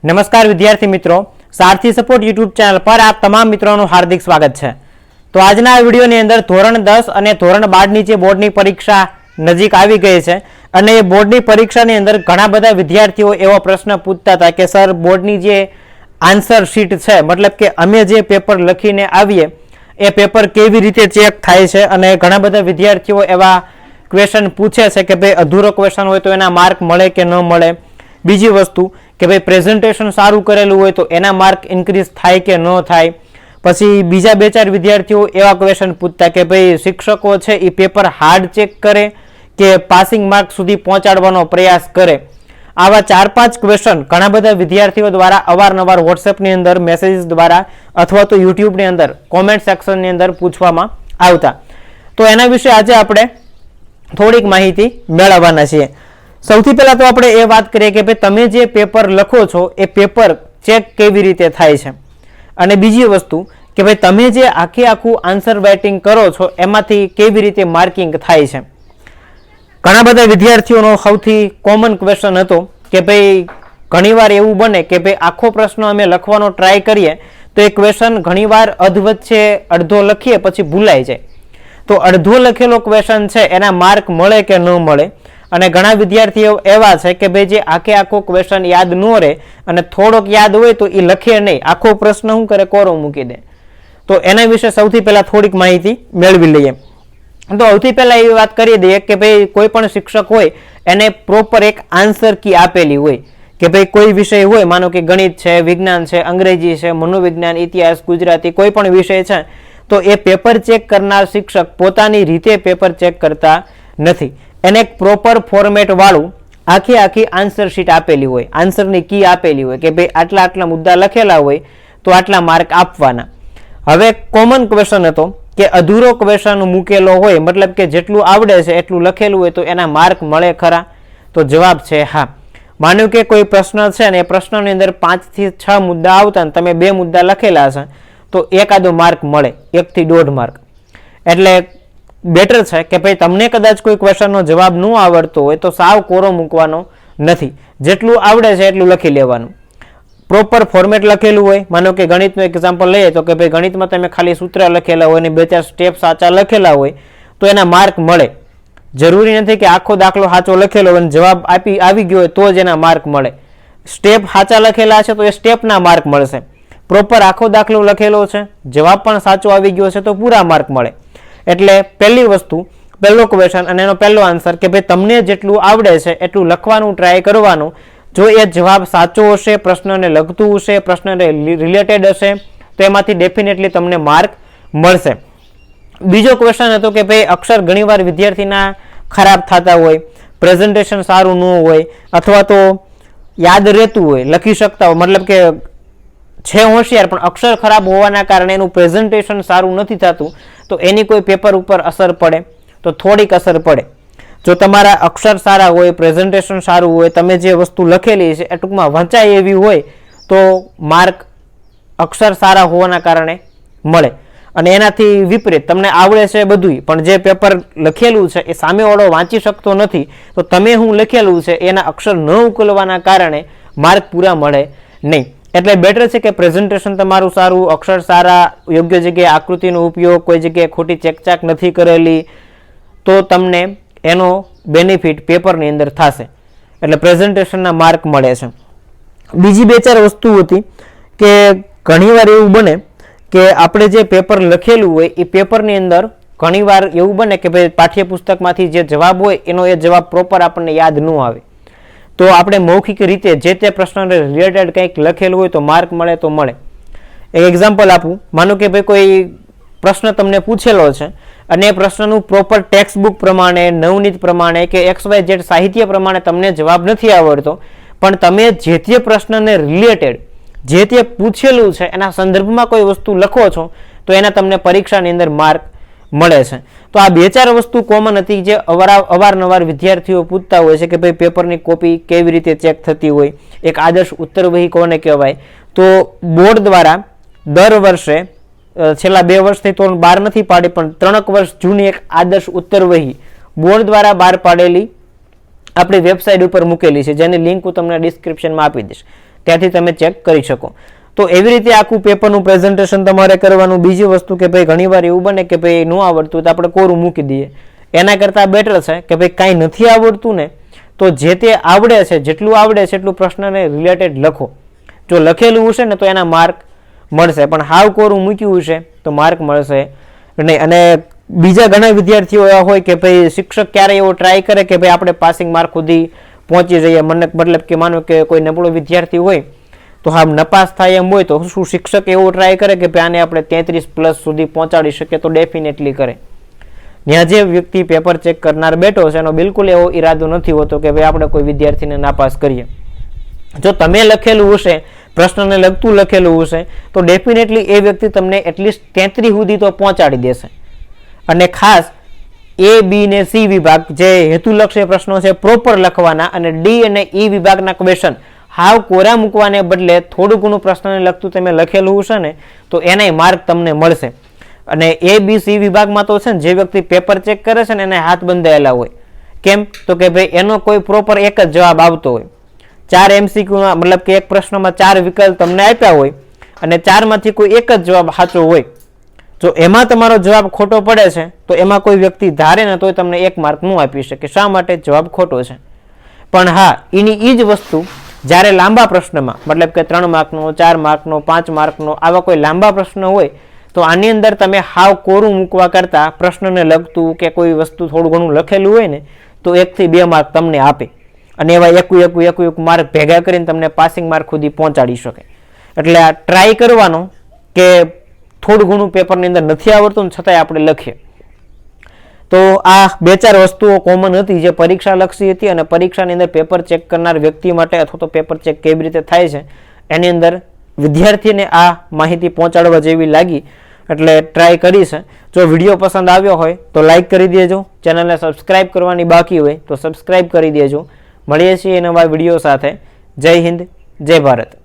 नमस्कार विद्यार्थी मित्रों, सारथी सपोर्ट यूट्यूब चैनल पर आप तमाम मित्रों हार्दिक स्वागत है। तो आज वीडियो ની અંદર ધોરણ 10 અને ધોરણ 12 ની જે બોર્ડની પરીક્ષા નજીક આવી ગઈ છે અને એ બોર્ડની પરીક્ષાની અંદર ઘણા બધા વિદ્યાર્થીઓ એવો પ્રશ્ન પૂછતા હતા કે સર બોર્ડની જે આન્સર શીટ છે, मतलब કે અમે જે પેપર લખીને આવીએ એ પેપર કેવી રીતે ચેક થાય છે અને ઘણા બધા વિદ્યાર્થીઓ એવા ક્વેશ્ચન પૂછે છે કે ભાઈ અધૂરો ક્વેશ્ચન હોય તો એના માર્ક મળે કે ન મળે। બીજી વસ્તુ કે ભાઈ પ્રેઝન્ટેશન સારું કરેલું હોય તો એના માર્ક ઇન્ક્રીઝ થાય કે ન થાય। પછી બીજા બે ચાર વિદ્યાર્થીઓ એવા ક્વેશ્ચન પૂછતા કે ભાઈ શિક્ષકો છે એ પેપર હાર્ડ ચેક કરે કે પાસિંગ માર્ક સુધી પહોંચાડવાનો પ્રયાસ કરે। આવા 4-5 ક્વેશ્ચન ઘણા બધા વિદ્યાર્થીઓ દ્વારા અવારનવાર વોટ્સએપની અંદર મેસેજીસ દ્વારા અથવા તો યુટ્યુબની અંદર કોમેન્ટ સેક્શનની અંદર પૂછવામાં આવતા। તો એના વિશે આજે આપણે થોડીક માહિતી મેળવવાના છીએ। સૌથી પહેલા તો આપણે એ વાત કરીએ કે ભાઈ તમે જે પેપર લખો છો એ પેપર ચેક કેવી રીતે થાય છે અને બીજી વસ્તુ કે ભાઈ તમે જે આખું આન્સર રાઇટિંગ કરો છો એમાંથી કેવી રીતે માર્કિંગ થાય છે। ઘણા બધા વિદ્યાર્થીઓનો સૌથી કોમન ક્વેશ્ચન હતો કે ભાઈ ઘણીવાર એવું બને કે ભાઈ આખો પ્રશ્ન અમે લખવાનો ટ્રાય કરીએ તો એ ક્વેશ્ચન ઘણીવાર અધવચ્ચે અડધો લખીએ પછી ભૂલાઈ જાય, તો અડધો લખેલો ક્વેશ્ચન છે એના માર્ક મળે કે ન મળે। અને ઘણા વિદ્યાર્થીઓ એવા છે કે ભાઈ જે આખો ક્વેશ્ચન યાદ ન રહે અને થોડોક યાદ હોય તો એ લખે નહીં, આખો પ્રશ્ન શું કરે કોરો મૂકી દે। તો એના વિશે સૌથી પહેલા થોડીક માહિતી મેળવી લઈએ। તો સૌથી પહેલા એવી વાત કરી દઈએ કે ભાઈ કોઈ પણ શિક્ષક હોય એને પ્રોપર એક આન્સર કી આપેલી હોય કે ભાઈ કોઈ વિષય હોય, માનો કે ગણિત છે, વિજ્ઞાન છે, અંગ્રેજી છે, મનોવિજ્ઞાન, ઇતિહાસ, ગુજરાતી, કોઈ પણ વિષય છે તો એ પેપર ચેક કરનાર શિક્ષક પોતાની રીતે પેપર ચેક કરતા નથી। એને એક પ્રોપર ફોર્મેટ વાળું આખી આન્સર શીટ આપેલી હોય, આન્સરની કી આપેલી હોય કે ભાઈ આટલા મુદ્દા લખેલા હોય તો આટલા માર્ક આપવાના। હવે કોમન ક્વેશ્ચન હતો કે અધૂરો ક્વેશ્ચન મૂકેલો હોય, मतलब કે જેટલું આવડે છે એટલું લખેલું હોય તો એના માર્ક મળે ખરા? તો જવાબ છે હા। માન્યું કે કોઈ પ્રશ્ન છે ને એ પ્રશ્નની અંદર 5 થી 6 મુદ્દા આવતા ને તમે 2 મુદ્દા લખેલા છે તો એકાદો માર્ક મળે, 1 થી 1.5 માર્ક। એટલે બેટર છે કે ભાઈ તમને કદાચ કોઈ ક્વેશ્ચનનો જવાબ ન આવડતો હોય તો સાવ કોરો મૂકવાનો નથી, જેટલું આવડે છે એટલું લખી લેવાનું। પ્રોપર ફોર્મેટ લખેલું હોય, માનો કે ગણિતનું એક્ઝામ્પલ લઈએ તો કે ભાઈ ગણિતમાં તમે ખાલી સૂત્ર લખેલા હોય અને 2-4 સ્ટેપ સાચા લખેલા હોય તો એના માર્ક મળે। જરૂરી નથી કે આખો દાખલો સાચો લખેલો હોય અને જવાબ આવી ગયો હોય તો જ એના માર્ક મળે। સ્ટેપ સાચા લખેલા છે તો એ સ્ટેપના માર્ક મળશે, પ્રોપર આખો દાખલો લખેલો છે, જવાબ પણ સાચો આવી ગયો છે તો પૂરા માર્ક મળે। એટલે પહેલી વસ્તુ, પહેલો ક્વેશ્ચન અને એનો પહેલો આન્સર કે ભાઈ તમને જેટલું આવડે છે એટલું લખવાનું ટ્રાય કરવાનું। જો એ જવાબ સાચો હશે, પ્રશ્નને લગતું હશે, પ્રશ્નને રિલેટેડ હશે તો એમાંથી ડેફિનેટલી તમને માર્ક મળશે। બીજો ક્વેશ્ચન હતો કે ભાઈ અક્ષર ઘણીવાર વિદ્યાર્થીના ખરાબ થતા હોય, પ્રેઝન્ટેશન સારું ન હોય અથવા તો યાદ રહેતું હોય, લખી શકતા હોય, मतलब કે છે હોશિયાર પણ અક્ષર ખરાબ હોવાના કારણે એનું પ્રેઝન્ટેશન સારું નથી થતું તો એની કોઈ પેપર ઉપર અસર પડે? તો થોડીક અસર પડે। જો તમારા અક્ષર સારા હોય, પ્રેઝન્ટેશન સારું હોય, તમે જે વસ્તુ લખેલી છે એ ટૂંકમાં વંચાય એવી હોય તો માર્ક અક્ષર સારા હોવાના કારણે મળે। અને એનાથી વિપરીત તમને આવડે છે બધું પણ જે પેપર લખેલું છે એ સામેવાળો વાંચી શકતો નથી તો તમે શું લખેલું છે એના અક્ષર ન ઉકલવાના કારણે માર્ક પૂરા મળે નહીં। એટલે બેટર છે કે પ્રેઝન્ટેશન તમારું સારું, અક્ષર સારા, યોગ્ય જગ્યાએ આકૃતિનો ઉપયોગ, કોઈ જગ્યાએ ખોટી ચેકચાક નથી કરેલી તો તમને એનો બેનિફિટ પેપરની અંદર થશે, એટલે પ્રેઝન્ટેશનના માર્ક મળે છે। બીજી 2-4 વસ્તુ હતી કે ઘણીવાર એવું બને કે આપણે જે પેપર લખેલું હોય એ પેપરની અંદર ઘણીવાર એવું બને કે ભાઈ પાઠ્યપુસ્તકમાંથી જે જવાબ હોય એનો એ જવાબ પ્રોપર આપણને યાદ ન આવે તો આપણે મૌખિક રીતે જે તે પ્રશ્નને રિલેટેડ કંઈક લખેલું હોય તો માર્ક મળે તો મળે। એક એક્ઝામ્પલ આપું, માનો કે ભાઈ કોઈ પ્રશ્ન તમને પૂછેલો છે અને એ પ્રશ્નનું પ્રોપર ટેક્સ્ટ બુક પ્રમાણે, નવનીત પ્રમાણે કે XYZ સાહિત્ય પ્રમાણે તમને જવાબ નથી આવડતો પણ તમે જે તે પ્રશ્નને રિલેટેડ જે તે પૂછેલું છે એના સંદર્ભમાં કોઈ વસ્તુ લખો છો તો એના તમને પરીક્ષાની અંદર માર્ક મળે છે। તો આ 2-4 વસ્તુ કોમન હતી જે અવારનવાર વિદ્યાર્થીઓ પૂછતા હોય છે કે ભાઈ પેપરની કોપી કેવી રીતે ચેક થતી હોય, એક આદર્શ ઉત્તરવહી કોને કહેવાય? તો બોર્ડ દ્વારા દર વર્ષે છેલ્લા 2 વર્ષથી તો બહાર નથી પાડી પણ 3 વર્ષ જૂની એક આદર્શ ઉત્તરવહી બોર્ડ દ્વારા બહાર પાડેલી આપણી વેબસાઇટ ઉપર મૂકેલી છે, જેની લિંક હું તમને ડિસ્ક્રિપ્શનમાં આપી દઈશ। ત્યાંથી તમે ચેક કરી શકો. તો એવી રીતે આખું પેપરનું પ્રેઝન્ટેશન તમારે કરવાનું. બીજી વસ્તુ કે ભાઈ ઘણીવાર એવું બને કે ભાઈ ન આવડતું તો આપણે કોરું મૂકી દઈએ. એના કરતાં બેટર છે કે ભાઈ કાંઈ નથી આવડતું ને તો જે તે આવડે છે જેટલું આવડે છે એટલું પ્રશ્નને રિલેટેડ લખો. જો લખેલું હશે ને તો એના માર્ક મળશે, પણ હાવ કોરું મૂક્યું હશે તો માર્ક મળશે નહીં. અને બીજા ઘણા વિદ્યાર્થીઓ એવા હોય કે ભાઈ શિક્ષક ક્યારે એવો ટ્રાય કરે કે ભાઈ આપણે પાસિંગ માર્ક સુધી પહોંચી જઈએ. મતલબ કે માનો કે કોઈ નબળો વિદ્યાર્થી હોય તો હા નપાસ થાય એમ હોય તો શું શિક્ષક એવો ટ્રાય કરે કે ભાઈ આને આપણે 33+ સુધી પહોંચાડી શકીએ? તો ડેફિનેટલી કરે. ત્યાં જે વ્યક્તિ પેપર ચેક કરનાર બેઠો છે એનો બિલકુલ એવો ઈરાદો નથી હોતો કે ભાઈ આપણે કોઈ વિદ્યાર્થીને નાપાસ કરીએ. જો તમે લખેલું હશે, પ્રશ્નને લગતું લખેલું હશે તો ડેફિનેટલી એ વ્યક્તિ તમને એટલીસ્ટ 33 સુધી તો પહોંચાડી દેશે. અને ખાસ A, B ને C વિભાગ જે હેતુલક્ષી પ્રશ્નો છે પ્રોપર લખવાના, અને D અને E વિભાગના ક્વેશ્ચન હાવ કોરા મૂકવાને બદલે થોડું ઘણું પ્રશ્નને લગતું તમે લખેલું હશે ને તો એનાય માર્ક તમને મળશે. અને A, B, C વિભાગમાં તો છે ને જે વ્યક્તિ પેપર ચેક કરે છે ને એને હાથ બંધાયેલા હોય. કેમ? તો કે ભાઈ એનો કોઈ પ્રોપર એક જ જવાબ આવતો હોય. 4 MCQમાં મતલબ કે એક પ્રશ્નમાં 4 વિકલ્પ તમને આપ્યા હોય અને 4માંથી કોઈ એક જ જવાબ સાચો હોય. જો એમાં તમારો જવાબ ખોટો પડે છે તો એમાં કોઈ વ્યક્તિ ધારે ને તોય તમને 1 માર્ક ન આપી શકે. શા માટે? જવાબ ખોટો છે. પણ હા, એની જ વસ્તુ જ્યારે લાંબા પ્રશ્નમાં મતલબ કે 3 માર્કનો, 4 માર્કનો, 5 માર્કનો આવા કોઈ લાંબા પ્રશ્ન હોય તો આની અંદર તમે હાવ કોરું મૂકવા કરતાં પ્રશ્નને લગતું કે કોઈ વસ્તુ થોડું ઘણું લખેલું હોય ને તો 1 થી 2 માર્ક તમને આપે. અને એવા એક માર્ક ભેગા કરીને તમને પાસિંગ માર્ક સુધી પહોંચાડી શકે. એટલે આ ટ્રાય કરવાનો કે થોડું ઘણું પેપરની અંદર નથી આવડતું ને છતાંય આપણે લખીએ. તો આ 2-4 વસ્તુઓ કોમન હતી જે પરીક્ષા લક્ષી હતી, અને પરીક્ષાની અંદર પેપર ચેક કરનાર વ્યક્તિ માટે અથવા તો પેપર ચેક કેવી રીતે થાય છે એની અંદર વિદ્યાર્થીને આ માહિતી પહોંચાડવા જેવી લાગી એટલે ટ્રાય કરી છે. જો વિડીયો પસંદ આવ્યો હોય તો લાઈક કરી દેજો. ચેનલને સબસ્ક્રાઈબ કરવાની બાકી હોય તો સબસ્ક્રાઈબ કરી દેજો. મળીએ છીએ નવા વિડીયો સાથે. જય હિન્દ, જય ભારત.